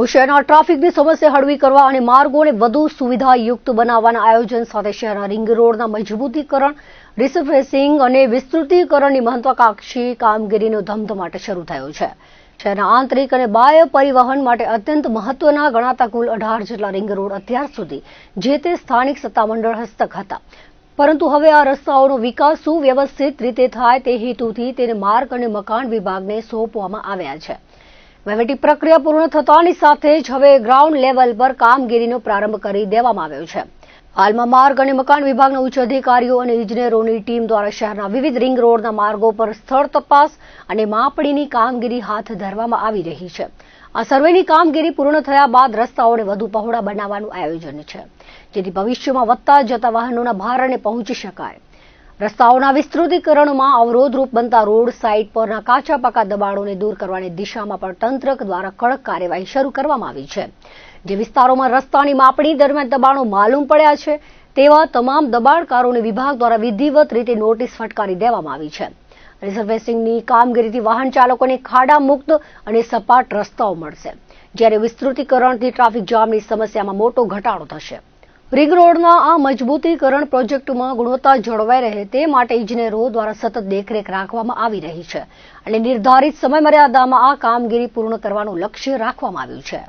શહેરના ટ્રાફિકની સમસ્યા હળવી કરવા અને માર્ગોને વધુ સુવિધાયુક્ત બનાવવાના આયોજન સાથે શહેરના રિંગ રોડના મજબૂતીકરણ, રિસર્ફેસિંગ અને વિસ્તૃતીકરણની મહત્વાકાંક્ષી કામગીરીનો ધમધમાટ શરૂ થયો છે. શહેરના આંતરિક અને બાહ્ય પરિવહન માટે અત્યંત મહત્વના ગણાતા કુલ 18 જેટલા રિંગ રોડ અત્યાર સુધી જે તે સ્થાનિક સત્તામંડળ હસ્તક હતા. પરંતુ હવે આ રસ્તાઓનો વિકાસ સુવ્યવસ્થિત રીતે થાય તે હેતુથી તેને માર્ગ અને મકાન વિભાગને સોંપવામાં આવ્યા છે. વહીવટી પ્રક્રિયા પૂર્ણ થતાની સાથે જ હવે ગ્રાઉન્ડ લેવલ પર કામગીરીનો પ્રારંભ કરી દેવામાં આવ્યો છે. હાલમાં માર્ગ અને મકાન વિભાગના ઉચ્ચ અધિકારીઓ અને ઇજનેરોની ટીમ દ્વારા શહેરના વિવિધ રિંગ રોડના માર્ગો પર સ્થળ તપાસ અને માપણીની કામગીરી હાથ ધરવામાં આવી રહી છે. આ સર્વેની કામગીરી પૂર્ણ થયા બાદ રસ્તાઓને વધુ પહોળા બનાવવાનું આયોજન છે, જેથી ભવિષ્યમાં વધતા જતા વાહનોના ભારને પહોંચી શકાય. રસ્તાઓના વિસ્તૃતીકરણમાં અવરોધરૂપ બનતા રોડ સાઇડ પરના કાચા પાકા દબાણોને દૂર કરવાની દિશામાં પણ તંત્ર દ્વારા કડક કાર્યવાહી શરૂ કરવામાં આવી છે. જે વિસ્તારોમાં રસ્તાની માપણી દરમિયાન દબાણો માલુમ પડ્યા છે તેવા તમામ દબાણકારોને વિભાગ દ્વારા વિધિવત રીતે નોટિસ ફટકારી દેવામાં આવી છે. રિસર્ફેસિંગની કામગીરીથી વાહન ચાલકોને ખાડા મુક્ત અને સપાટ રસ્તાઓ મળશે, જ્યારે વિસ્તૃતીકરણથી ટ્રાફિક જામની સમસ્યામાં મોટો ઘટાડો થશે. રિંગ રોડના આ મજબૂતીકરણ પ્રોજેક્ટમાં ગુણવત્તા જળવાઈ રહે તે માટે ઇજનેરો દ્વારા સતત દેખરેખ રાખવામાં આવી રહી છે અને નિર્ધારિત સમયમર્યાદામાં આ કામગીરી પૂર્ણ કરવાનું લક્ષ્ય રાખવામાં આવ્યું છે.